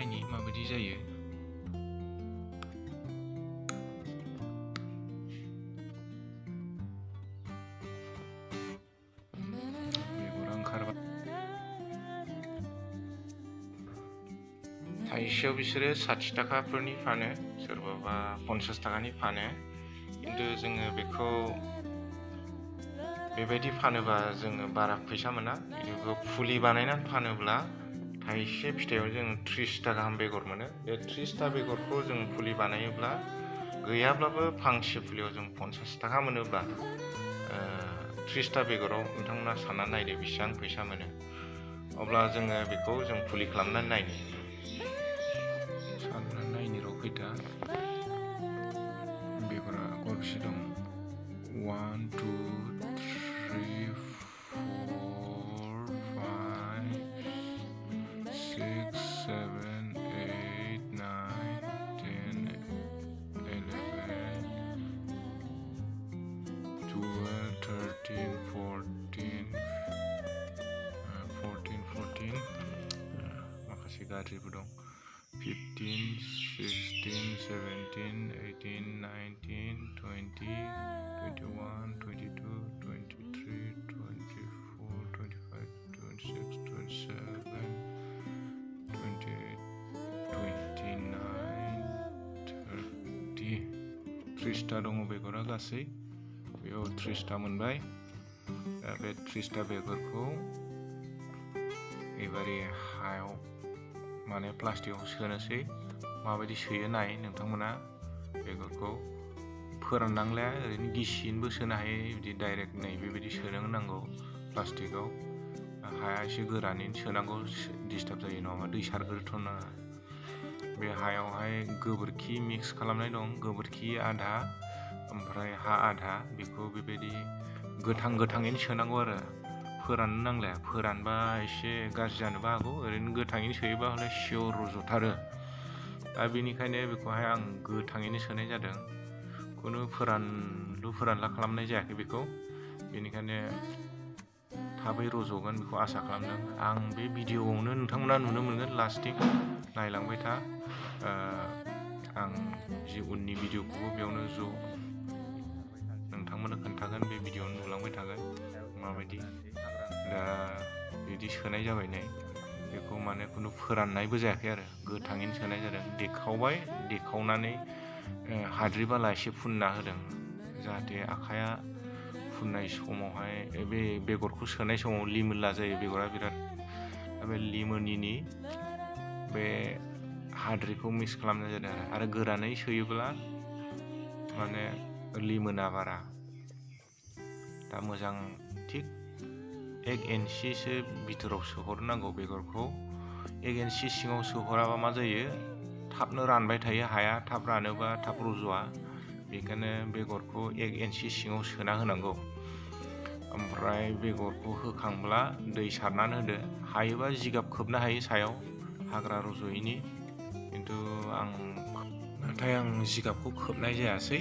नायनि माबायदि जायो। बेगरा ओंखारबाय। थाइसेयाव बिसोरो 60 थाखाफोरनि फानो, सोरबाबा 50 थाखानि फानो। खिन्थु जोङो बेखौ बेबायदि फानोबा जोङो बारा फैसा मोना। बेखौ फुलि बानायनानै फानोब्ला थाइसे फिथाइयाव जों 30 टा गाहाम बेगर मोनो। बे 30 टा बेगरखौ जों फुलि बानायोब्ला गैयाब्लाबो फांसे फुलियाव जों 50 थाखा मोनोब्ला 30 टा बेगराव नोंथांमोना साननानै नायदो बेसेबां फैसा मोनो। अब्ला जोङो बेखौ जों फुलि खालामनानै नायनि। साननानै नायनि र' खैथा बेगरा गरबेसे दं। 1 2 3 4 5 6 7 8 9 10 11 12 13 14 माखासे गाज्रिबो दं। 15 16 17 18 19 20 21 22 23 24 25 26 27 28 29 30 30 टा दङ बेगरा गासै। बेयाव 30 टा मोनबाय। दा बे 30 टा बेगरखौ एबारे हायाव माने प्लास्टिकआव सोनोसै। माबायदि सोयो नाय नोंथांमोना। बेगरखौ फोराननांलाया, ओरैनो गिसियैनोबो सोनो हायो। बिदि डाइरेक्ट नै बेबायदि सोनो नांगौ प्लास्टिकआव। हाया एसे गोरानैनो सोनांगौ, डिस्टार्ब जायो नङाबा दै सारग्रोथ' नाङा। बे हायावहाय गोबोरखि मिक्स खालामनाय दं, गोबोरखि आधा ओमफ्राय हा आधा। बेखौ बेबायदि गोथाङैनो सोनांगौ आरो, फोराननो नांलाया। फोरानबा एसे गाज्रि जानोबो हागौ, ओरैनो गोथाङैनो सोयोबा हले सियर रज'थारो। दा बेनिखायनो बेखौहाय आं गोथाङैनो सोनाय जादों। खुनु फोरानला खालामनाय जायाखै बेखौ। बेनिखायनो थाबै रज'गोन बेखौ आसा खालामदों। आं बे भिडिअ'आवनो नोंथांमोना नुनो मोनगोन लास्टिं नायलांबाय था। आं जि उननि भिडिअ'खौबो बेयावनो ज' नोंथांमोननो खोन्थागोन। बे भिडिअ'आवनो नुलांबाय थागोन माबायदि। दा बिदि सोनाय जाबाय नै। बेखौ माने खुनु फोराननायबो जायाखै आरो, गोथाङैनो सोनाय जादों। देखावबाय, देखावनानै हाद्रि बाला एसे फुनना होदों, जाहाथे आखाइया फुननाय समावहाय बे बेगरखौ सोनाय समाव लिमोनला जायो बेगरा बिराद। दा बे लिमोनिनि बे हाद्रिखौ मिक्स खालामनाय जादों आरो गोरानै सोयोब्ला माने लिमोना बारा। दा मोजां थिग 1 इन्सिसो बिथोराव सोहरनांगौ बेगरखौ। 1 इन्सि सिङाव सोहराबा मा जायो, थाबनो रानबाय थायो हाया। थाब रानोबा थाब रज'आ। बेखायनो बेगरखौ 1 इन्सि सिङाव सोना होनांगौ। ओमफ्राय बेगरखौ होखांब्ला दै सारनानै होदो। हायोबा जिगाब खोबनो हायो सायाव, हाग्रा रज'यैनि। खिन्थु नाथाय आं जिगाबखौ खोबनाय जायासै।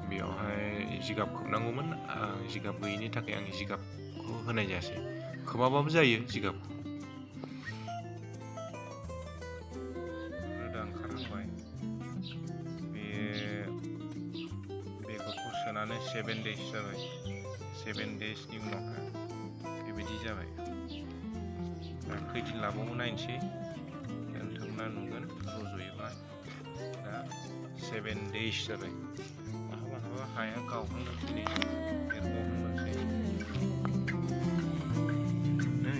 बेयावहाय जिगाब खोबनांगौमोन, जिगाब गैयिनि थाखाय आं जिगाबखौ होनाय जायासै। खोबाबाबो जायो जिगाबखौ। रोदा ओंखारहांबाय। बे बेगरखौ सोनानै 7 डेज जाबाय। 7 डेजनि उनावहाय बेबायदि जाबाय। दा खैदिन लाबावो नायनोसै, नोंथांमोना नुगोन रज'योब्ला। दा 7 डेज जाबाय। माहाबा हाया गावहांनोसै नै, एरगावहांनोसै नै।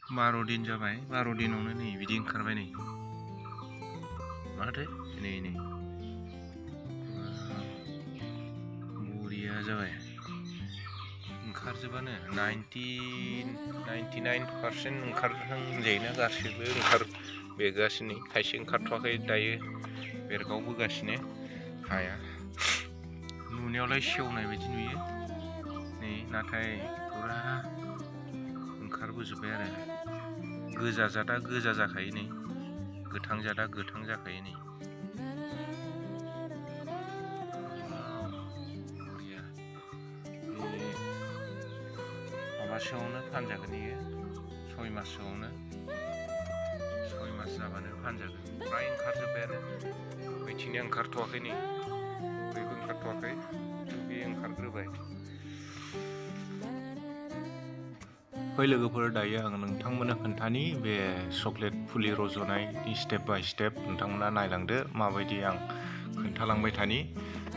12 दिन जाबाय। 12 दिनावनो नै बिदि ओंखारबाय नै। माथो नै बरिया जाबाय। ओंखारजोबानो 99% ओंखारहां होनजायोना। गासैबो ओंखारबोगासिनो। खायसे ओंखारथ'वाखै दायो, बेरगावबोगासिनो हाया। नुनायावलाय सेवनाय बायदि नुयो नै, नाथाय फुरा ओंखारबोजोब्बाय आरो। गोजा जादा गोजा जाखायो नै, गोथां जादा गोथां जाखायो नै। बरिया। बे माबासोआवनो फानजागोन इयो, 6 माससोआवनो 6 मास जाबानो फानजागोन। फ्राय ओंखारजोब्बाय आरो बैथिंनिया ओंखारथ'वाखै, नै बैबो ओंखारथ'वाखै, बे ओंखारग्रोबाय। फै लोगोफोर, दायो आं नोंथांमोननो खोन्थानि बे चक्लेट फुलि रज'नायनि स्टेप बाय स्टेप। नोंथांमोना नायलांदो, माबायदि आं खोन्थालांबाय थानि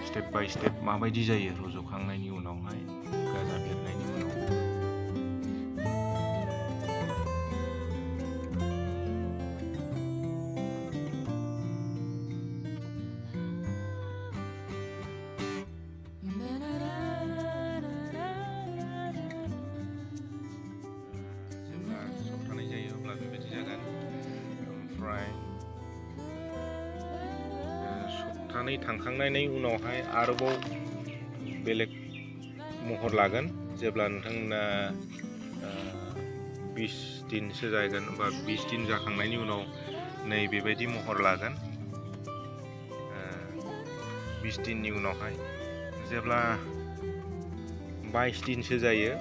स्टेप बाय स्टेप माबायदि जायो रज'खांनायनि उनावहाय, गाजा बेरनायनि उनाव। जेब्ला सप्तानै जायो अब्ला बेबायदि जागोन। ओमफ्राय सप्तानै थांखांनायनि उनावहाय आरोबाव बेलेग महर लागोन। जेब्ला नोंथांमोना 20 दिनसो जागोन बा 20 दिन जाखांनायनि उनाव नै बेबायदि महर लागोन। 20 दिननि उनावहाय जेब्ला 22 दिनसो जायो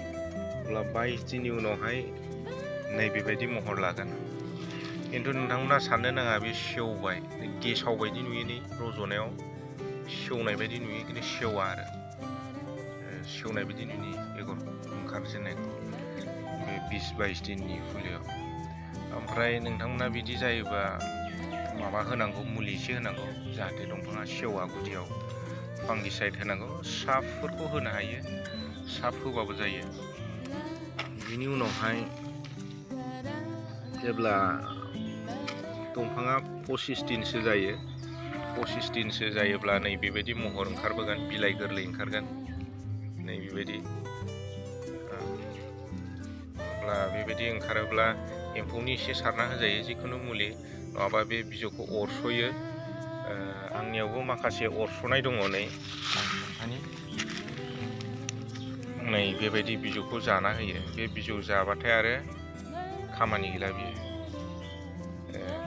अब्ला 22 दिननि उनावहाय नै बेबायदि महर लागोन। खिन्थु नोंथांमोना साननो नाङा बे सेवबाय, गेसाव बायदि नुयो, नै रज'नायाव सेवनाय बायदि नुयो, खिन्थु सेवा आरो सेवनाय बायदि नुयो बेगर ओंखारजेननायखौ बे 20-22 दिननि फुलियाव। ओमफ्राय नोंथांमोना बिदि जायोबा माबा होनांगौ, मुलि एसे होनांगौ, जाहाथे दंफाङा सेवा। गुदियाव फांगिसाइड होनांगौ, साफोरखौ होनो हायो, साफ होबाबो जायो। बिनि उनावहाय जेब्ला दंफाङा 25 दिनसो जायो, 25 दिनसो जायोब्ला नै बेबायदि महर ओंखारबोगोन, बिलाइ गोरलै ओंखारगोन, नै बेबायदि। अब्ला बेबायदि ओंखारोब्ला एम्फौनि एसे सारना होजायो, जिखुनु मुलि, नङाबा बे बिजौखौ अरस'यो। आंनियावबो माखासे अरस'नाय दङ, नै बेबायदि बिजौखौ जाना होयो। बे बिजौ जाबाथाय आरो खामानि गैला बियो,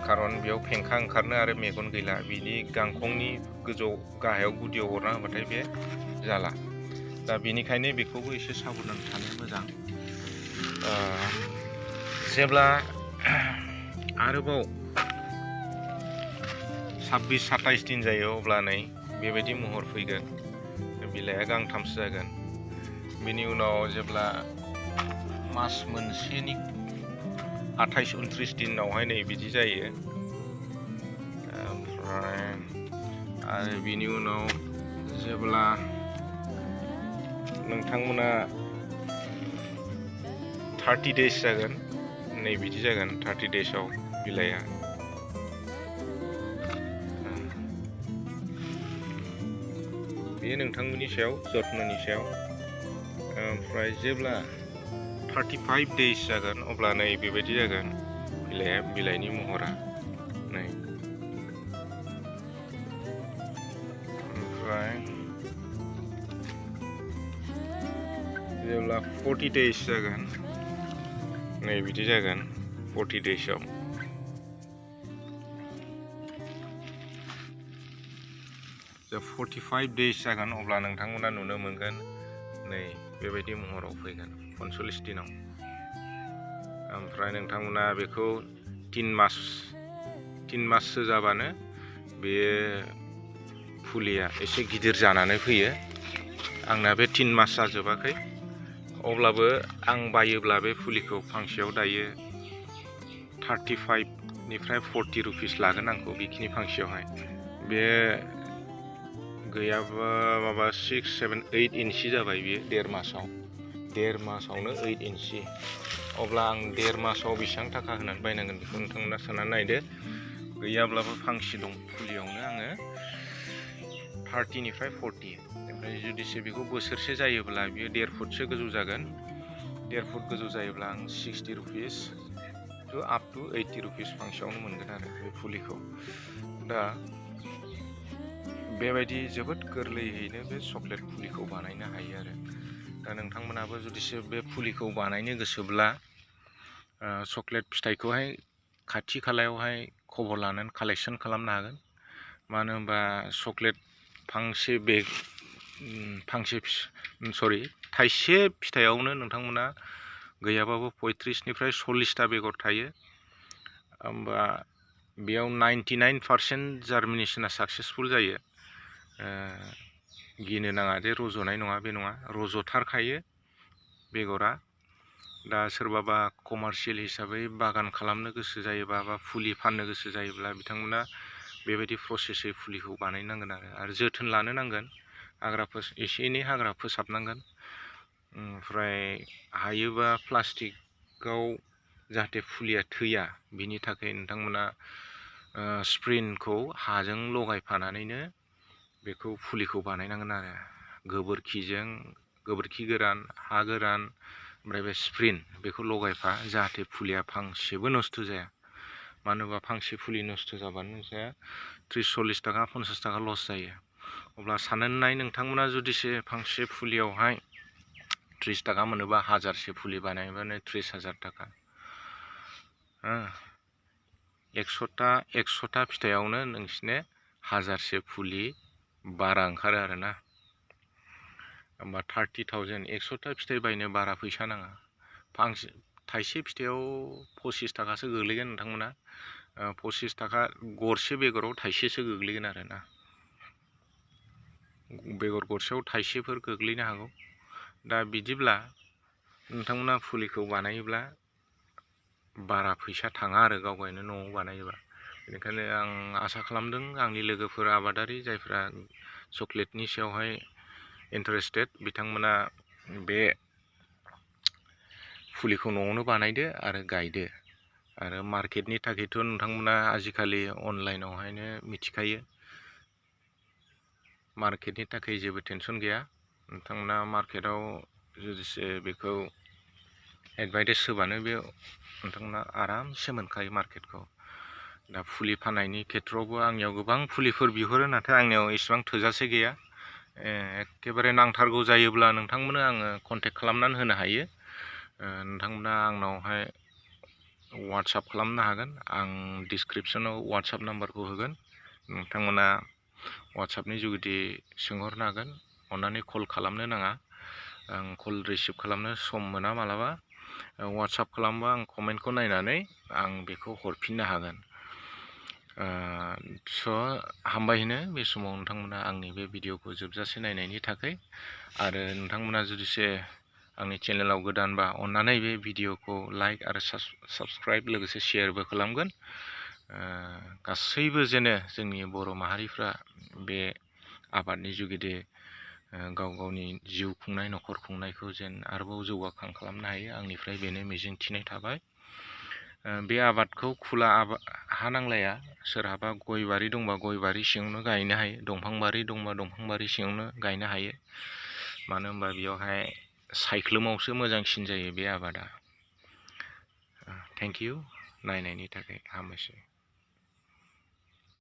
खारन बेयाव फेंखा ओंखारनो आरो मेगन गैला। बिनि गांखंनि गोजौ गाहायाव गुदियाव अरना होबाथाय बे जाला। दा बेनिखायनो बेखौबो एसे साबधान थानाया मोजां। जेब्ला आरोबाव 26-27 दिन जायो अब्ला नै बेबायदि महर फैगोन, बिलाइया गांथामसो जागोन। बेनि उनाव जेब्ला मास मोनसेनि 28-29 दिनावहाय नै बिदि जायो। ओमफ्राय आरो बिनि उनाव जेब्ला नोंथांमोना 30 days जागोन, नै बिदि जागोन 30 daysआव बिलाइया। बेयो नोंथांमोननि सायाव, जत्न'नि सायाव। ओमफ्राय जेब्ला 35 days जागोन अब्ला नै बेबायदि जागोन बिलाइनि महरा, नै। ओमफ्राय जेब्ला 40 days जागोन, नै बिदि जागोन 40 daysआव। जे 45 days जागोन अब्ला नोंथांमोना नुनो मोनगोन नै बेबायदि महराव फैगोन 45 दिनाव। ओमफ्राय नोंथांमोना बेखौ 3 माससो जाबानो बेयो फुलिया एसे गिदिर जानानै फैयो। आंना बे 3 मास जाजोबाखै, अब्लाबो आं बायोब्ला बे फुलिखौ फांसेयाव दायो 35निफ्राय 40 रुपिस लागोन आंखौ, बेखिनि फांसेयावहाय। बे गैयाबा माबा 6-7-8 इन्सि जाबाय बेयो, 1.5 मासाव, 1.5 मासावनो 8 इन्सि। अब्ला आं 1.5 मासाव बेसेबां थाखा होनानै बायनांगोन बेखौ नोंथांमोना साननानै नायदो। गैयाब्लाबो फांसे दं फुलियावनो आङो 30निफ्राय 40। ओमफ्राय जुदिसो बेखौ बोसोरसे जायोब्ला बियो 1.5 फुटसो गोजौ जागोन। 1.5 फुट गोजौ जायोब्ला आं 60 रुपिस up to 80 रुपिस फांसेयावनो मोनगोन आरो बे फुलिखौ। दा बेबायदि जोबोद गोरलैयैनो बे चक्लेट फुलिखौ बानायनो हायो आरो। दा नोंथांमोनाबो जुदिसो बे फुलिखौ बानायनो गोसोब्ला चक्लेट फिथाइखौहाय खाथि खालायावहाय खबर लानानै कालेक्सन खालामनो हागोन। मानो होनबा चक्लेट थाइसे फिथाइयावनो नोंथांमोना गैयाबाबो 35निफ्राय 40टा बेगर थायो। होमबा बेयाव 99% जार्मिनेशना साक्सेसफुल जायो। गिनो नाङा जे रज'नाय नङा, बे नङा, रज'थारखायो बेगरा। दा सोरबाबा कमार्शियेल हिसाबै बागान खालामनो गोसो जायोबा बा फुलि फाननो गोसो जायोब्ला बिथांमोना बेबायदि प्रसेसै फुलिखौ बानायनांगोन आरो जोथोन लानो नांगोन। एसे एनै हाग्रा फोसाबनांगोन। ओमफ्राय हायोबा प्लास्टिकआव जाहाथे फुलिया थैया बिनि थाखाय नोंथांमोना स्प्रिनखौ हाजों लगायफानानैनो बेखौ फुलिखौ बानायनांगोन आरो गोबोरखि गोरान, हा गोरान, ओमफ्राय बे स्प्रिन बेखौ लगायफा, जाहाथे फुलिया फांसेबो नस्थ' जाया। मानो होनबा फांसे फुलि नस्थ' जाबानो नोंस्रा 30-40 थाखा 50 थाखा लस जायो। अब्ला साननानै नाय, नोंथांमोना जुदिसे फांसे फुलियावहाय 30 थाखा मोनोबा 1000से फुलि बानायबानो 30,000 थाखा। 100टा फिथाइयावनो नोंसिने 1000से फुलि बारा ओंखारो आरोना। होमबा 30,000, 100टा फिथाइ बायनो बारा फैसा नाङा। थाइसे फिथाइयाव 25 थाखासो गोग्लैगोन नोंथांमोना। 25 थाखा गरसे बेगराव थाइसेसो गोग्लैगोन आरोना। बेगर गरसेयाव थाइसेफोर गोग्लैनो हागौ। दा बिदिब्ला नोंथांमोना फुलिखौ बानायोब्ला बारा फैसा थाङा आरो गावगायनो न'आव बानायोबा। बेनिखायनो आं आसा खालामदों आंनि लोगोफोर आबादारि जायफ्रा चक्लेटनि सायावहाय इन्टारेस्टेड, बिथांमोना बे फुलिखौ न'आवनो बानायदो आरो गायदो। आरो मार्केटनि थाखायथ' नोंथांमोना आजिखालि अनलाइनावहायनो मिथिखायो। मार्केटनि थाखाय जेबो टेनसन गैया। नोंथांमोना मार्केटाव जुदिसे बेखौ एडभार्टाइज होबानो बे नोंथांमोना आरामसे मोनखायो मार्केटखौ। दा फुलि फाननायनि खेथ्रआवबो आंनियाव गोबां फुलिफोर बिहरो, नाथाय आंनियाव इसेबां थोजासे गैया। एखेबारे नांथारगौ जायोब्ला नोंथांमोननो आङो कन्टेक्ट खालामनानै होनो हायो। नोंथांमोना आंनावहाय वाट्सआप खालामनो हागोन। आं डिसक्रिपसनाव वाट्सआप नाम्बारखौ होगोन। नोंथांमोना वाट्सआपनि जुगिदि सोंहरनो हागोन। अन्नानै कल खालामनो नाङा। आं कल रिसिभ खालामनो सम मोना मालाबा। वाट्सआप खालामबा आं कमेन्टखौ नायनानै आं बेखौ हरफिननो हागोन। हामबाय होनो बे समाव नोंथांमोना आंनि बे भिडिअखौ जोबजासे नायनायनि थाखाय। आरो नोंथांमोना जुदिसे आंनि चेनेलाव गोदानबा अन्नानै बे भिडिअखौ लाइक आरो साबस्क्राइब लोगोसे शेयारबो खालामगोन। गासैबो जेने जोंनि बर' माहारिफ्रा बे आबादनि जुगिदि गाव गावनि जिउ खुंनाय, न'खर खुंनायखौ जेन आरोबाव जौगाखां खालामनो हायो, आंनिफ्राय बेनो मिजिंथिनाय थाबाय। बे आबादखौ खुला हा नांलाया। सोरहाबा गय बारि दंबा गय बारि सिङावनो गायनो हायो, दंफां बारि दंबा दंफां बारि सिङावनो गायनो हायो। मानो होनबा बेयावहाय सायख्लुमावसो मोजांसिन जायो बे आबादा। थेंक इउ नायनायनि थाखाय। हामबायसै।